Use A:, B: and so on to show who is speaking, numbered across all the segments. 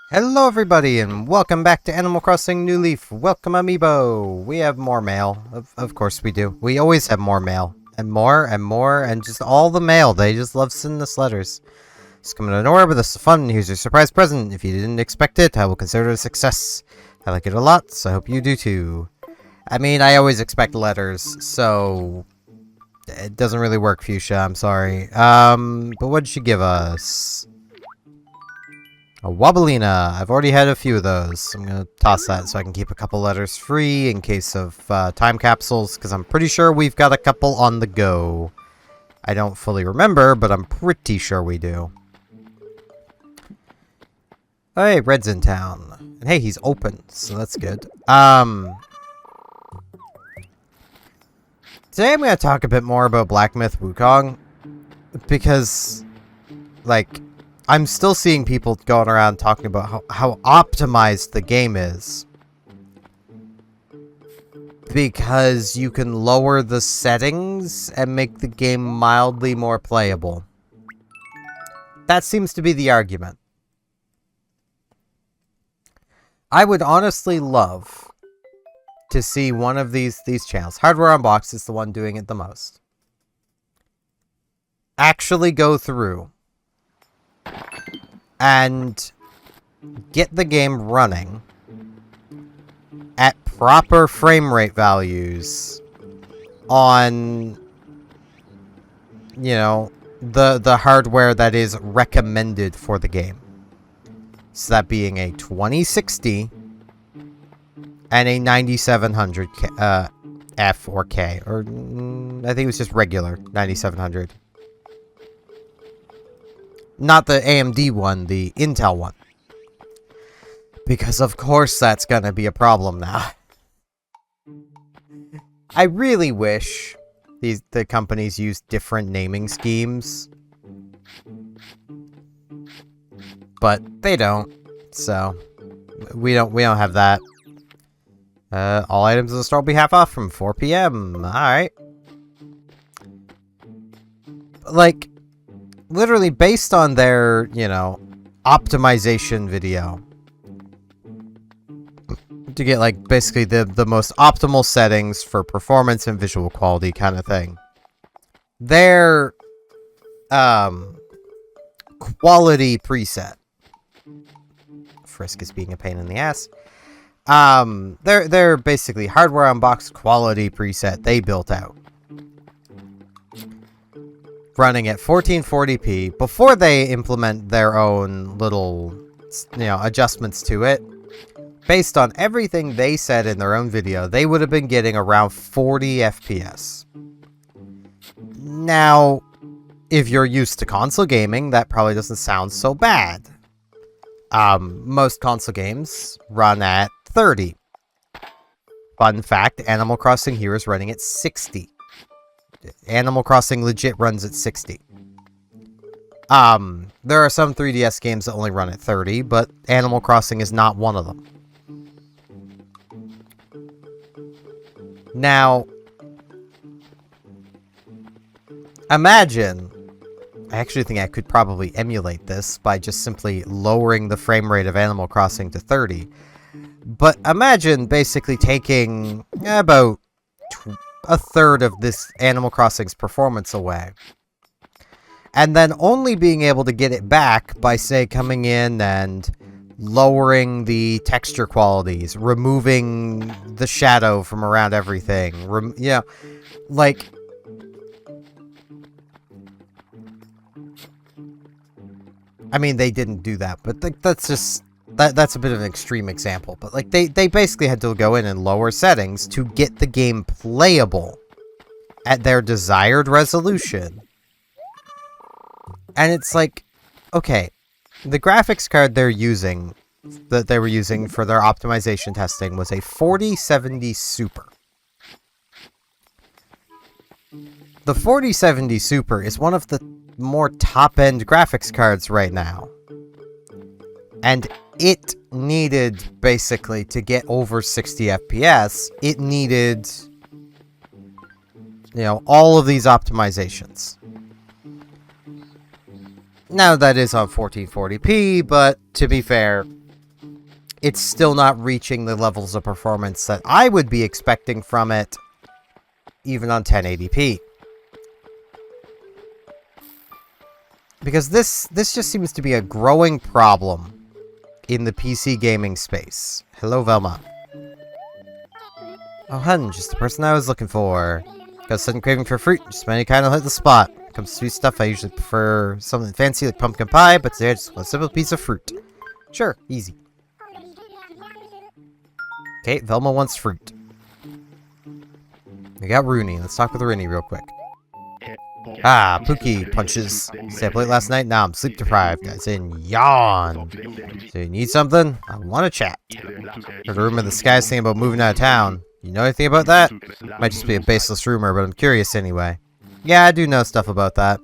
A: Hello everybody and welcome back to Animal Crossing New Leaf. Welcome Amiibo. We have more mail. Of course we do. We always have more mail. And more and more and just all the mail. They just love sending us letters. It's coming out of nowhere, but this is fun. Here's your surprise present. If you didn't expect it, I will consider it a success. I like it a lot, so I hope you do too. I mean, I always expect letters, so it doesn't really work, Fuchsia. I'm sorry. But what did she give us? A Wobbleina. I've already had a few of those. I'm going to toss that so I can keep a couple letters free in case of time capsules, because I'm pretty sure we've got a couple on the go. I don't fully remember, but I'm pretty sure we do. Oh, hey, Red's in town. And hey, he's open, so that's good. Today I'm going to talk a bit more about Black Myth Wukong, because, like, I'm still seeing people going around talking about how optimized the game is. Because you can lower the settings and make the game mildly more playable. That seems to be the argument. I would honestly love to see one of these channels, Hardware Unboxed is the one doing it the most, actually go through and get the game running at proper frame rate values on, you know, the hardware that is recommended for the game. So that being a 2060 and a 9700 F or K, or I think it was just regular 9700. Not the AMD one, the Intel one. Because of course that's gonna be a problem now. I really wish the companies use different naming schemes. But they don't. So we don't have that. All items in the store will be half off from 4 PM. Alright. Like, literally based on their, you know, optimization video, to get, like, basically the most optimal settings for performance and visual quality kind of thing. Their quality preset. Frisk is being a pain in the ass. They're basically Hardware Unboxed quality preset they built out, running at 1440p before they implement their own little, you know, adjustments to it. Based on everything they said in their own video, they would have been getting around 40 FPS. Now, if you're used to console gaming, that probably doesn't sound so bad. Most console games run at 30. Fun fact, Animal Crossing here is running at 60. Animal Crossing legit runs at 60. There are some 3DS games that only run at 30, but Animal Crossing is not one of them. Now, imagine, I actually think I could probably emulate this by just simply lowering the frame rate of Animal Crossing to 30. But imagine basically taking about a third of this Animal Crossing's performance away, and then only being able to get it back by, say, coming in and lowering the texture qualities, removing the shadow from around everything, yeah, like, I mean, they didn't do that, but that's just, that's a bit of an extreme example, but, like, they basically had to go in and lower settings to get the game playable at their desired resolution. And it's like, okay, the graphics card they're using, that they were using for their optimization testing, was a 4070 Super. The 4070 Super is one of the more top-end graphics cards right now. And it needed, basically, to get over 60 FPS, it needed You know, all of these optimizations. Now, that is on 1440p, but to be fair, it's still not reaching the levels of performance that I would be expecting from it, even on 1080p. Because this just seems to be a growing problem in the PC gaming space. Hello, Velma. Oh, hun, just the person I was looking for. Got a sudden craving for fruit, just any kind will hit the spot. When it comes to sweet stuff, I usually prefer something fancy like pumpkin pie, but today I just want a simple piece of fruit. Sure, easy. Okay, Velma wants fruit. We got Rooney. Let's talk with Rooney real quick. Ah, Pookie punches. Stayed up late last night, now I'm sleep deprived. As in, yawn. So you need something? I want to chat. Heard a rumor in the sky saying about moving out of town. You know anything about that? Might just be a baseless rumor, but I'm curious anyway. Yeah, I do know stuff about that.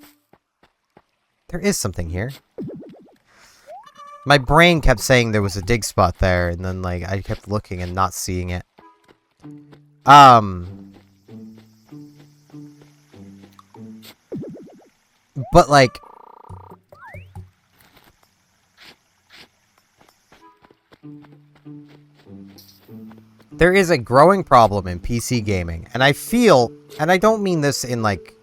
A: There is something here. My brain kept saying there was a dig spot there, and then, like, I kept looking and not seeing it. But, like... there is a growing problem in PC gaming, and I feel, and I don't mean this in, like,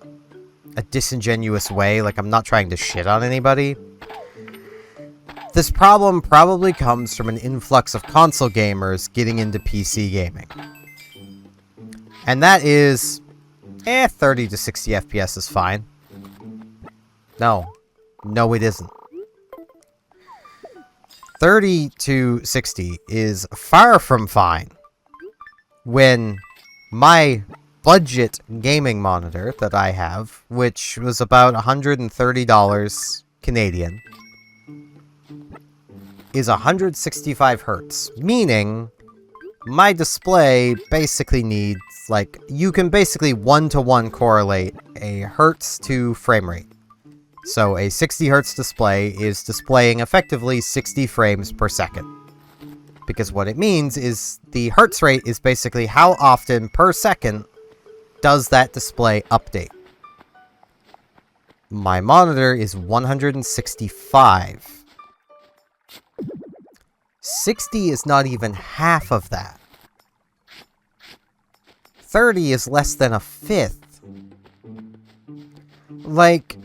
A: a disingenuous way, like I'm not trying to shit on anybody. This problem probably comes from an influx of console gamers getting into PC gaming. And that is, 30 to 60 FPS is fine. No. No, it isn't. 30 to 60 is far from fine. When my budget gaming monitor that I have, which was about $130 Canadian, is 165 hertz, meaning my display basically needs, like, you can basically one-to-one correlate a hertz to frame rate. So a 60 hertz display is displaying effectively 60 frames per second. Because what it means is the hertz rate is basically how often per second does that display update. My monitor is 165. 60 is not even half of that. 30 is less than a fifth. Like,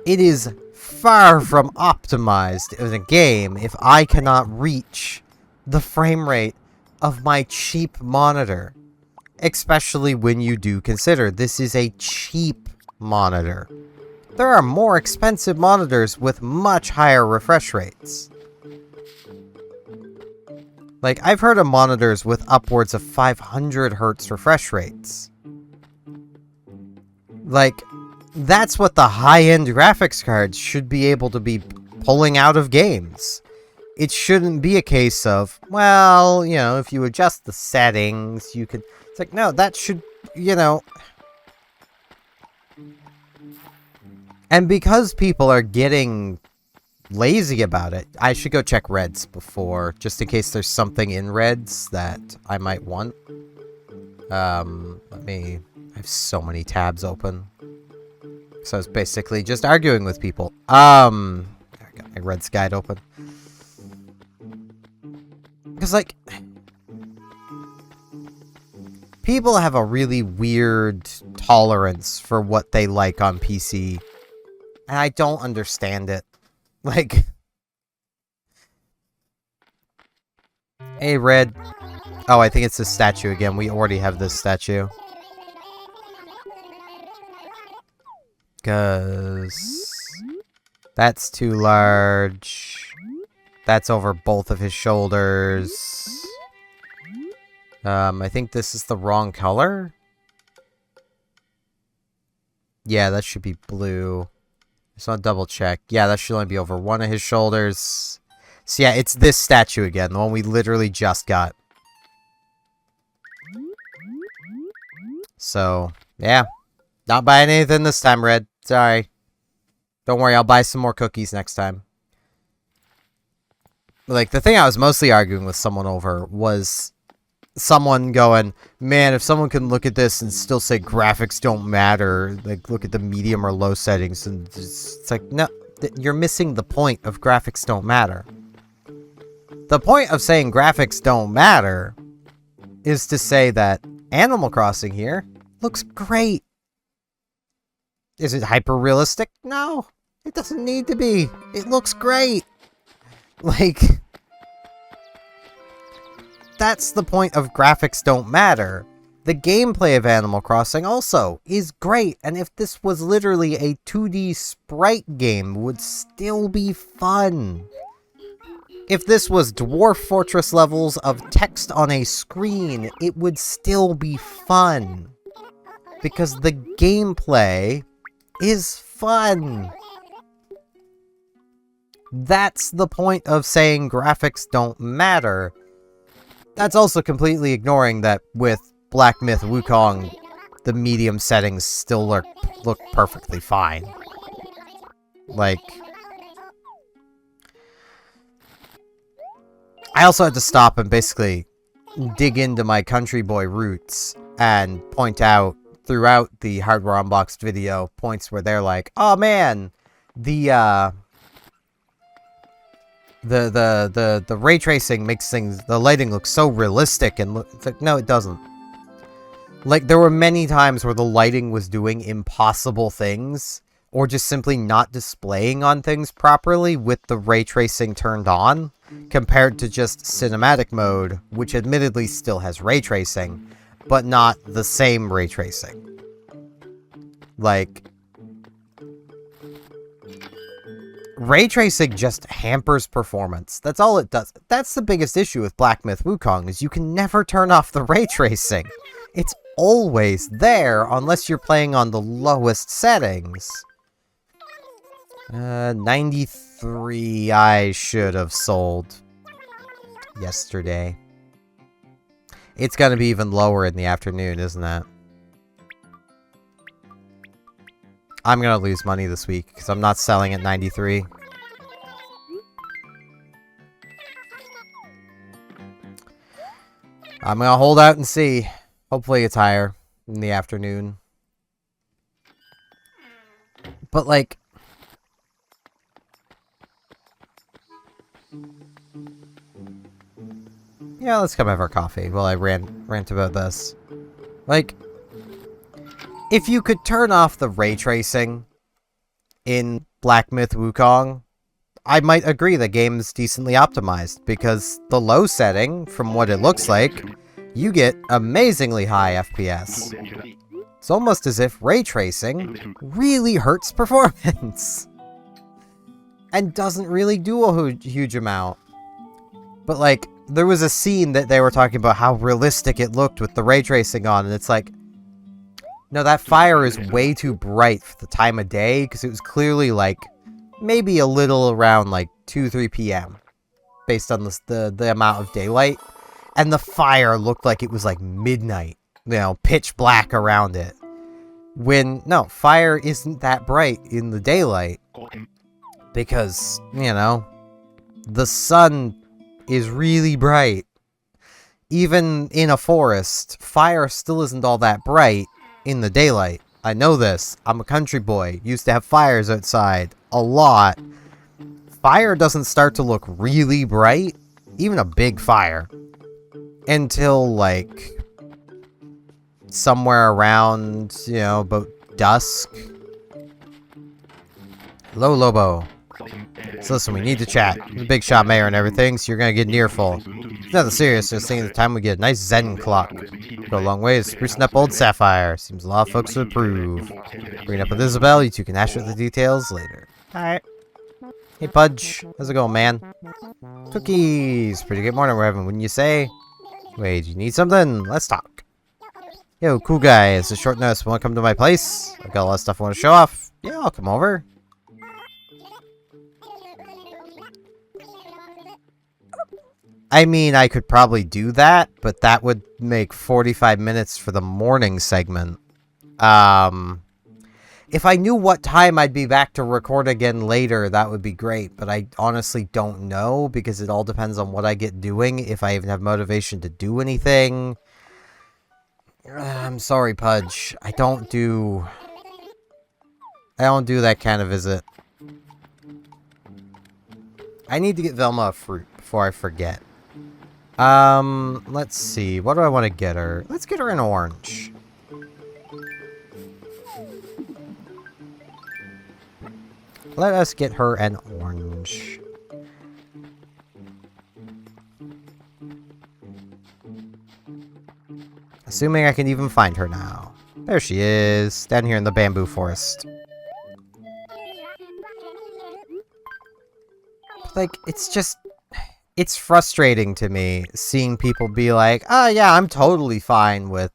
A: it is far from optimized in a game if I cannot reach the frame rate of my cheap monitor. Especially when you do consider this is a cheap monitor. There are more expensive monitors with much higher refresh rates. Like, I've heard of monitors with upwards of 500 hertz refresh rates. Like, that's what the high-end graphics cards should be able to be pulling out of games. It shouldn't be a case of, well, you know, if you adjust the settings, you could... It's like, no, that should, you know... And because people are getting lazy about it, I should go check Reds before, just in case there's something in Reds that I might want. Let me... I have so many tabs open. So I was basically just arguing with people. I got my Reds guide open. Because, like... people have a really weird tolerance for what they like on PC. And I don't understand it. Like... Hey, Red. Oh, I think it's this statue again. We already have this statue. Because... that's too large. That's over both of his shoulders. I think this is the wrong color. Yeah, that should be blue. Just want to double check. Yeah, that should only be over one of his shoulders. So yeah, it's this statue again, the one we literally just got. So, yeah. Not buying anything this time, Red. Sorry. Don't worry, I'll buy some more cookies next time. Like, the thing I was mostly arguing with someone over was... someone going, man, if someone can look at this and still say graphics don't matter, like, look at the medium or low settings, and it's like, no, you're missing the point of graphics don't matter. The point of saying graphics don't matter is to say that Animal Crossing here looks great. Is it hyper-realistic? No, it doesn't need to be. It looks great. Like, that's the point of graphics don't matter. The gameplay of Animal Crossing also is great, and if this was literally a 2D sprite game, it would still be fun. If this was Dwarf Fortress levels of text on a screen, it would still be fun. Because the gameplay is fun. That's the point of saying graphics don't matter. That's also completely ignoring that with Black Myth Wukong, the medium settings still look perfectly fine. Like, I also had to stop and basically dig into my country boy roots and point out throughout the Hardware Unboxed video points where they're like, oh man, the ray tracing makes the lighting look so realistic, and it's like, no, it doesn't. Like, there were many times where the lighting was doing impossible things, or just simply not displaying on things properly with the ray tracing turned on, compared to just cinematic mode, which admittedly still has ray tracing, but not the same ray tracing. Like, ray tracing just hampers performance. That's all it does. That's the biggest issue with Black Myth Wukong, is you can never turn off the ray tracing. It's always there, unless you're playing on the lowest settings. 93 I should have sold yesterday. It's gonna be even lower in the afternoon, isn't it? I'm gonna lose money this week, because I'm not selling at 93. I'm gonna hold out and see. Hopefully it's higher in the afternoon. But, like, yeah, let's come have our coffee while I rant about this. Like, if you could turn off the ray tracing in Black Myth Wukong, I might agree the game is decently optimized, because the low setting, from what it looks like, you get amazingly high FPS. It's almost as if ray tracing really hurts performance. And doesn't really do a huge amount. But, like, there was a scene that they were talking about how realistic it looked with the ray tracing on, and it's like, no, that fire is way too bright for the time of day, because it was clearly, like, maybe a little around, like, 2-3 p.m. based on the amount of daylight. And the fire looked like it was, like, midnight. You know, pitch black around it. When, no, fire isn't that bright in the daylight. Because, you know, the sun is really bright. Even in a forest, fire still isn't all that bright in the daylight. I know this. I'm a country boy. Used to have fires outside a lot. Fire doesn't start to look really bright, even a big fire, until, like, somewhere around, you know, about dusk. Hello, Lobo. So listen, we need to chat. You're the big shot mayor and everything, so you're gonna get an earful. It's nothing serious, just thinking the time we get a nice Zen clock. Go a long way to sprucing up old Sapphire. Seems a lot of folks would approve. Bring it up with Isabel, you two can hash out the details later. Alright. Hey, Pudge. How's it going, man? Cookies! Pretty good morning we're having, wouldn't you say? Wait, you need something? Let's talk. Yo, cool guy, it's a short notice. Want to come to my place? I've got a lot of stuff I want to show off. Yeah, I'll come over. I mean, I could probably do that, but that would make 45 minutes for the morning segment. If I knew what time I'd be back to record again later, that would be great. But I honestly don't know because it all depends on what I get doing. If I even have motivation to do anything. I'm sorry, Pudge. I don't do that kind of visit. I need to get Velma a fruit before I forget. Let's see. What do I want to get her? Let's get her an orange. Let us get her an orange. Assuming I can even find her now. There she is, down here in the bamboo forest. Like, it's frustrating to me seeing people be like, oh yeah, I'm totally fine with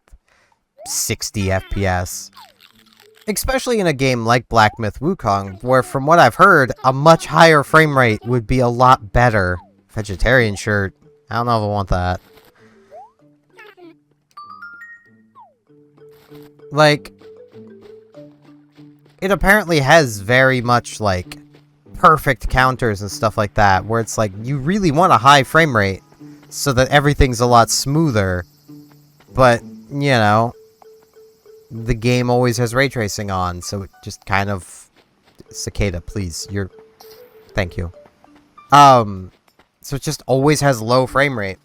A: 60 FPS. Especially in a game like Black Myth Wukong, where from what I've heard, a much higher frame rate would be a lot better. Vegetarian shirt. I don't know if I want that. Like, it apparently has very much, like, perfect counters and stuff like that, where it's like, you really want a high frame rate so that everything's a lot smoother, but, you know, the game always has ray tracing on, so it just kind of... Cicada, please, thank you. So it just always has low frame rate.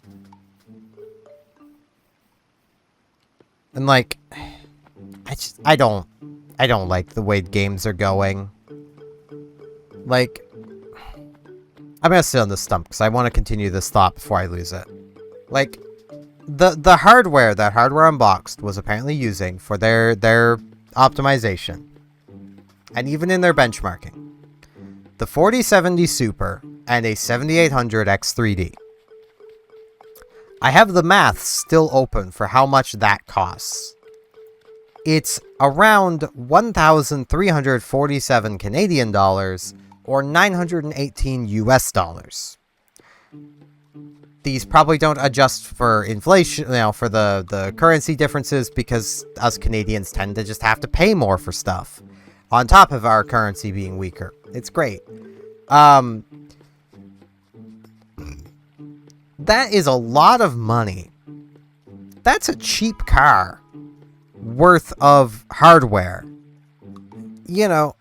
A: And, like, I don't like the way games are going. Like, I'm gonna sit on this stump because I want to continue this thought before I lose it. Like, the hardware that Hardware Unboxed was apparently using for their optimization, and even in their benchmarking, the 4070 Super and a 7800 X3D. I have the math still open for how much that costs. It's around 1,347 Canadian dollars, or 918 US dollars. These probably don't adjust for inflation, you know, for the currency differences, because us Canadians tend to just have to pay more for stuff, on top of our currency being weaker. It's great. That is a lot of money. That's a cheap car worth of hardware. You know,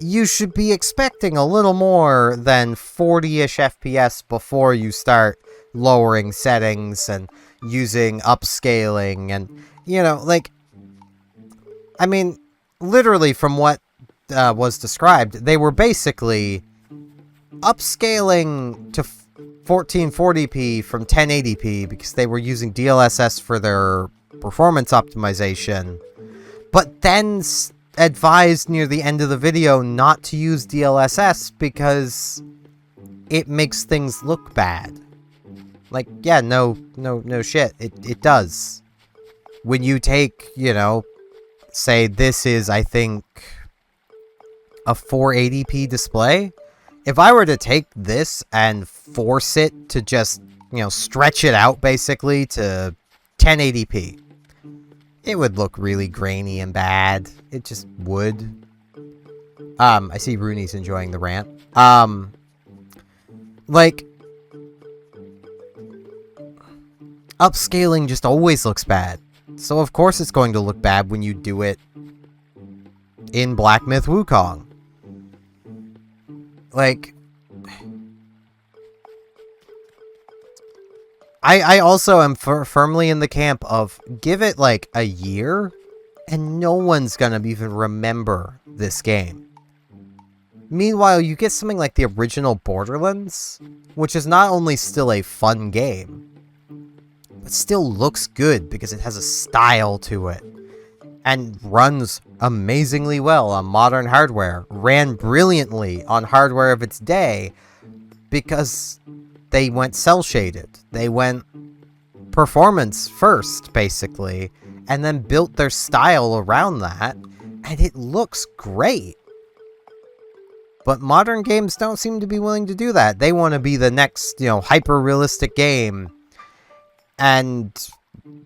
A: you should be expecting a little more than 40-ish FPS before you start lowering settings and using upscaling and, you know, like, I mean, literally from what was described, they were basically upscaling to 1440p from 1080p because they were using DLSS for their performance optimization, but then advised near the end of the video not to use DLSS because it makes things look bad. Like, yeah, no shit. It does. When you take, you know, say this is, I think, a 480p display. If I were to take this and force it to just, you know, stretch it out basically to 1080p, it would look really grainy and bad. It just would. I see Rooney's enjoying the rant. Like, upscaling just always looks bad. So of course it's going to look bad when you do it in Black Myth Wukong. Like, I also am firmly in the camp of give it like a year and no one's gonna even remember this game. Meanwhile, you get something like the original Borderlands, which is not only still a fun game, but still looks good because it has a style to it and runs amazingly well on modern hardware, ran brilliantly on hardware of its day because they went cel-shaded. They went performance first, basically, and then built their style around that, and it looks great. But modern games don't seem to be willing to do that. They want to be the next, you know, hyper-realistic game, and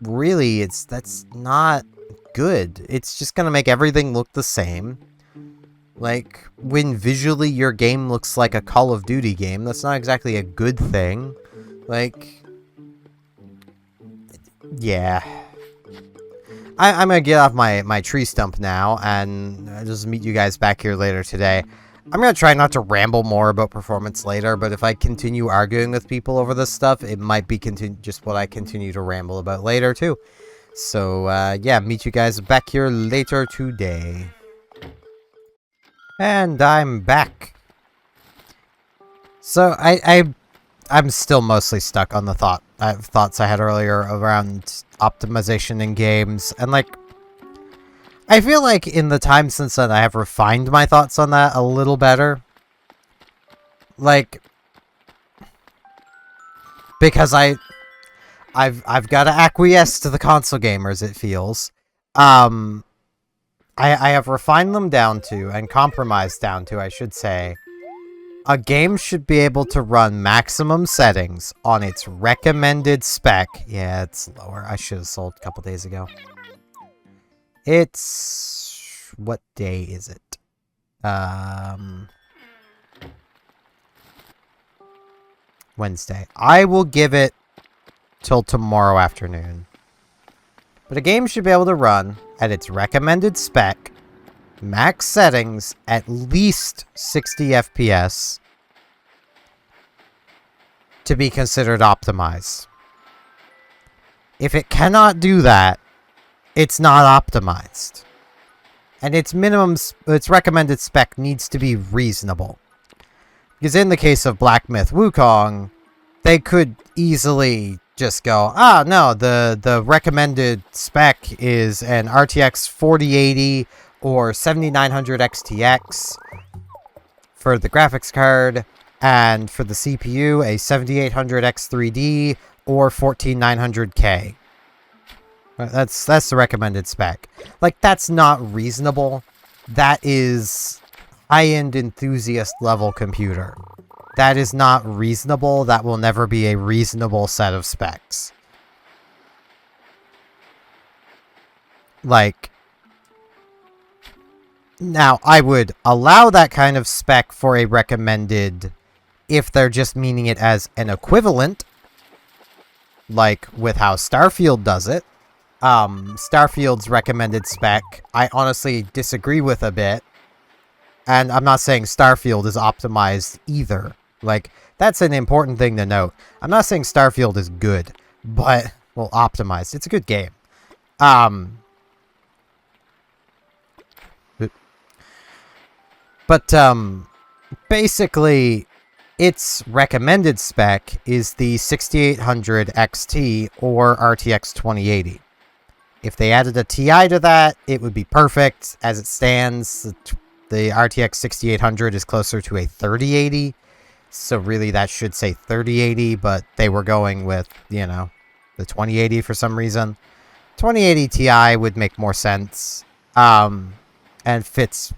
A: really, that's not good. It's just gonna make everything look the same. Like, when visually your game looks like a Call of Duty game, that's not exactly a good thing. Like, yeah. I'm gonna get off my tree stump now, and I'll just meet you guys back here later today. I'm gonna try not to ramble more about performance later, but if I continue arguing with people over this stuff, it might be just what I continue to ramble about later, too. So, yeah, meet you guys back here later today. And I'm back. So, I'm still mostly stuck on the thoughts I had earlier around optimization in games, and like, I feel like in the time since then I have refined my thoughts on that a little better. Like, because I've got to acquiesce to the console gamers, it feels. I have refined them down to, and compromised down to, I should say, a game should be able to run maximum settings on its recommended spec. Yeah, it's lower. I should have sold a couple days ago. It's... what day is it? Wednesday. I will give it till tomorrow afternoon. But a game should be able to run at its recommended spec, max settings, at least 60 FPS to be considered optimized. If it cannot do that, it's not optimized. And its recommended spec needs to be reasonable. Because in the case of Black Myth Wukong, they could easily just go, ah, no, the recommended spec is an RTX 4080 or 7900 XTX for the graphics card, and for the CPU, a 7800 X3D or 14900K. That's the recommended spec. Like, that's not reasonable. That is high-end enthusiast level computer. That is not reasonable. That will never be a reasonable set of specs. Like, now, I would allow that kind of spec for a recommended if they're just meaning it as an equivalent, like with how Starfield does it. Starfield's recommended spec, I honestly disagree with a bit. And I'm not saying Starfield is optimized either. Like, that's an important thing to note. I'm not saying Starfield is good, but, well, optimized. It's a good game. Basically, its recommended spec is the 6800 XT or RTX 2080. If they added a TI to that, it would be perfect. As it stands, the RTX 6800 is closer to a 3080. So really that should say 3080, but they were going with, you know, the 2080 for some reason. 2080 Ti would make more sense, and fits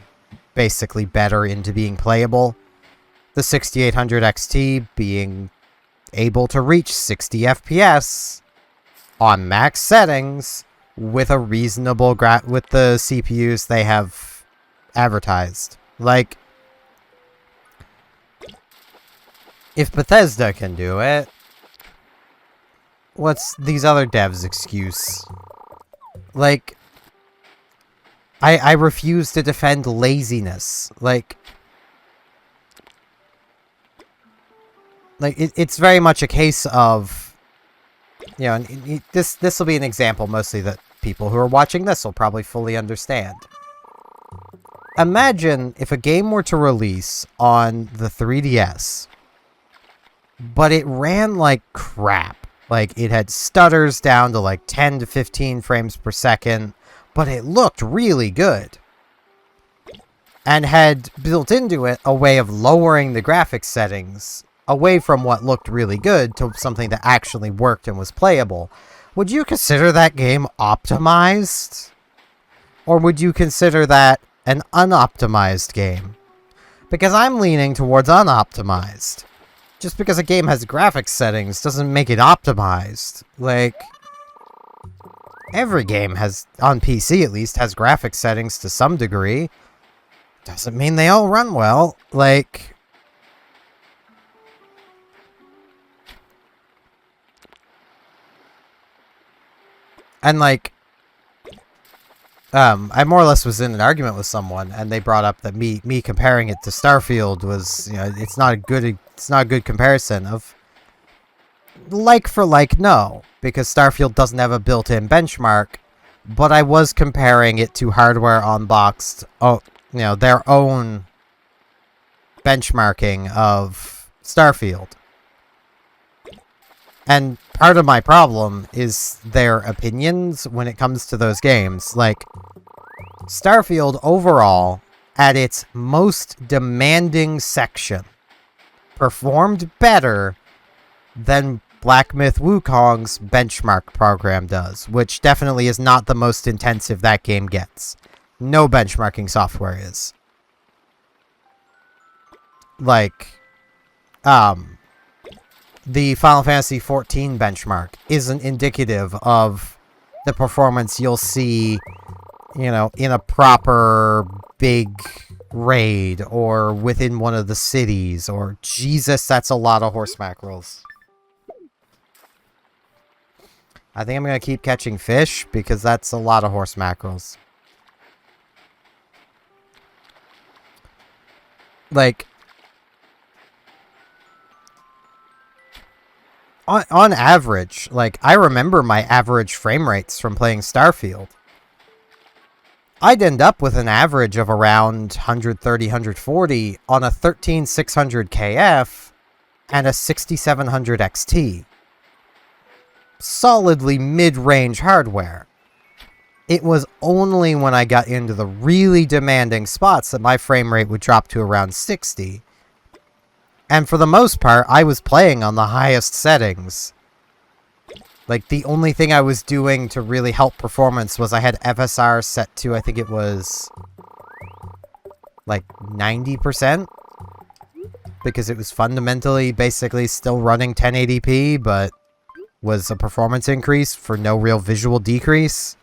A: basically better into being playable. The 6800 XT being able to reach 60 FPS on max settings with a reasonable with the CPUs they have advertised. Like, if Bethesda can do it, what's these other devs' excuse? Like, I refuse to defend laziness. Like it's very much a case of, you know, this will be an example mostly that people who are watching this will probably fully understand. Imagine if a game were to release on the 3DS, but it ran like crap. Like, it had stutters down to like 10 to 15 frames per second, but it looked really good. And had built into it a way of lowering the graphics settings away from what looked really good to something that actually worked and was playable. Would you consider that game optimized? Or would you consider that an unoptimized game? Because I'm leaning towards unoptimized. Just because a game has graphics settings doesn't make it optimized. Like, every game has, on PC at least, has graphics settings to some degree. doesn't mean they all run well. Like... And, like... I more or less was in an argument with someone, and they brought up that me comparing it to Starfield was, you know, it's not a good comparison of like for like, no, because Starfield doesn't have a built-in benchmark, but I was comparing it to Hardware Unboxed, you know, their own benchmarking of Starfield. And part of my problem is their opinions when it comes to those games. Like, Starfield overall, at its most demanding section, performed better than Black Myth Wukong's benchmark program does, which definitely is not the most intensive that game gets. No benchmarking software is. Like, the Final Fantasy XIV benchmark isn't indicative of the performance you'll see, you know, in a proper big raid or within one of the cities, or Jesus, that's a lot of horse mackerels. I think I'm going to keep catching fish because that's a lot of horse mackerels. Like, on average, like, I remember my average frame rates from playing Starfield. I'd end up with an average of around 130, 140 on a 13600 KF and a 6700 XT. Solidly mid-range hardware. It was only when I got into the really demanding spots that my frame rate would drop to around 60. And for the most part, I was playing on the highest settings. Like, the only thing I was doing to really help performance was I had FSR set to, I think it was, like, 90%. Because it was fundamentally, basically, still running 1080p, but was a performance increase for no real visual decrease.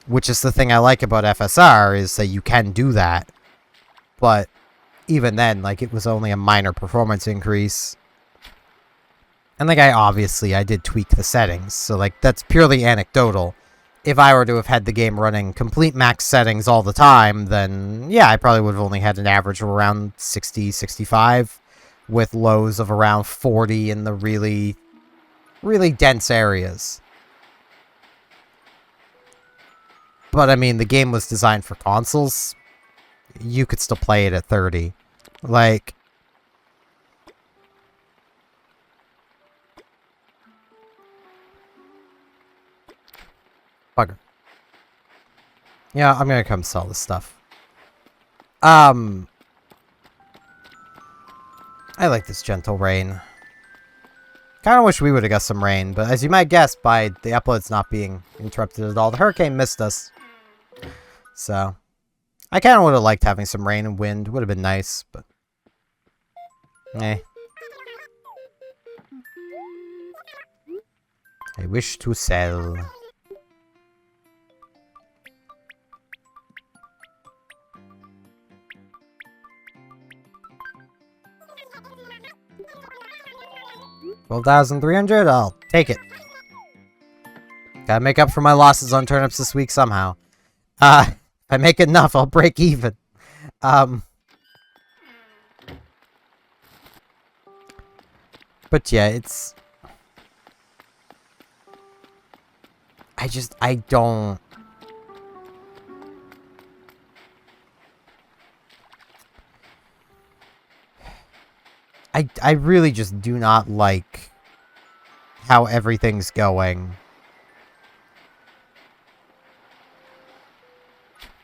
A: Which is the thing I like about FSR, is that you can do that. But even then, like, it was only a minor performance increase. And, like, I did tweak the settings, so, like, that's purely anecdotal. If I were to have had the game running complete max settings all the time, then, yeah, I probably would have only had an average of around 60, 65, with lows of around 40 in the really, really dense areas. But, I mean, the game was designed for consoles. You could still play it at 30. Like, bugger. Yeah, I'm gonna come sell this stuff. I like this gentle rain. Kinda wish we would've got some rain, but as you might guess by the uploads not being interrupted at all, the hurricane missed us. So, I kinda would've liked having some rain and wind. Would've been nice, but eh. I wish to sell. $12,300? I'll take it. Gotta make up for my losses on turnips this week somehow. If I make enough, I'll break even. But yeah, it's... I don't... I really just do not like how everything's going.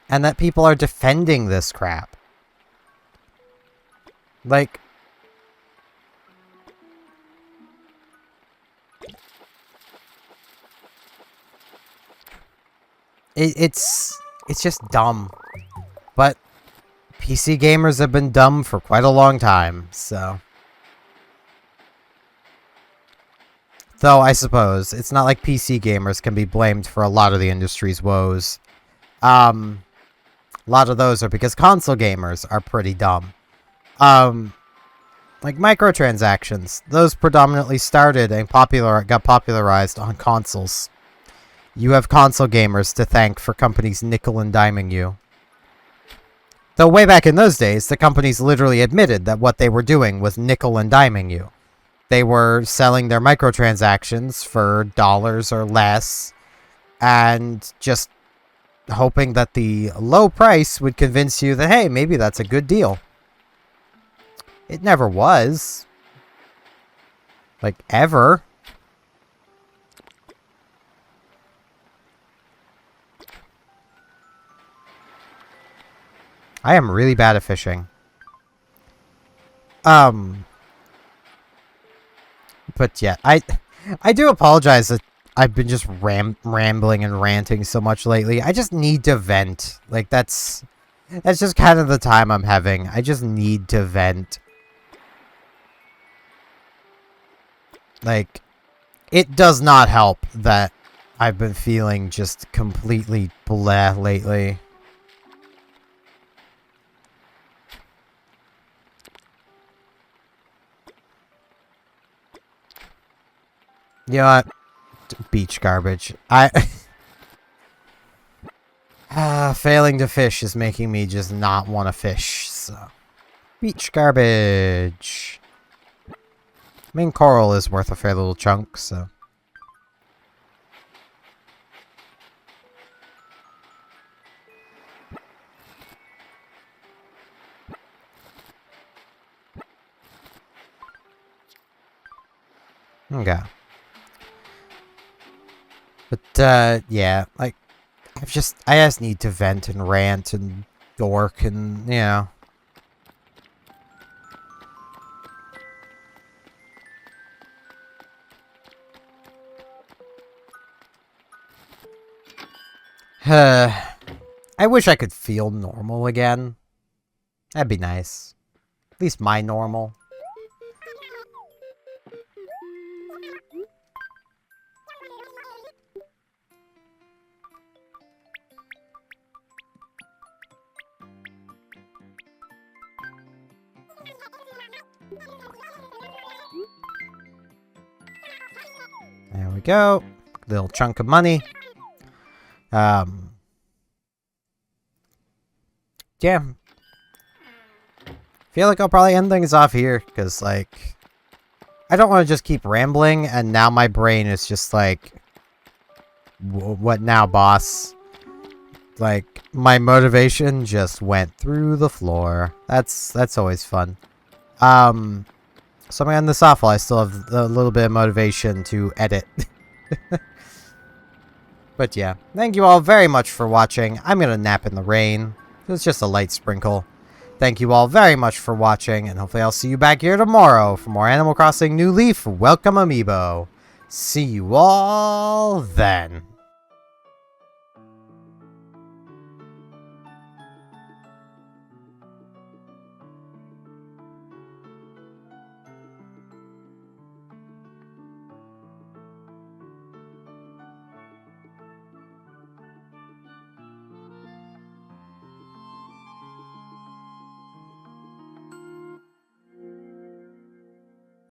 A: And that people are defending this crap. Like... It's just dumb. But PC gamers have been dumb for quite a long time, so... Though, I suppose, it's not like PC gamers can be blamed for a lot of the industry's woes. A lot of those are because console gamers are pretty dumb. Like microtransactions, those predominantly started and got popularized on consoles. You have console gamers to thank for companies nickel and diming you. Though way back in those days, the companies literally admitted that what they were doing was nickel and diming you. They were selling their microtransactions for dollars or less, and just hoping that the low price would convince you that, hey, maybe that's a good deal. It never was. Like, ever. I am really bad at fishing. But yeah, I do apologize that I've been just rambling and ranting so much lately. I just need to vent. Like, that's just kind of the time I'm having. I just need to vent. Like, it does not help that I've been feeling just completely blah lately. You know what? Beach garbage. Failing to fish is making me just not want to fish, so. Beach garbage. I mean, coral is worth a fair little chunk, so. Okay. But, yeah, like, I just need to vent and rant and dork and, you know. I wish I could feel normal again. That'd be nice. At least my normal. There we go. Little chunk of money. Yeah. Feel like I'll probably end things off here, because, like, I don't want to just keep rambling, and now my brain is just like, what now, boss? Like, my motivation just went through the floor. That's always fun. So I'm gonna end this off while I still have a little bit of motivation to edit. But yeah, thank you all very much for watching. I'm gonna nap in the rain. It's just a light sprinkle. Thank you all very much for watching, and hopefully I'll see you back here tomorrow for more Animal Crossing New Leaf Welcome Amiibo. See you all then.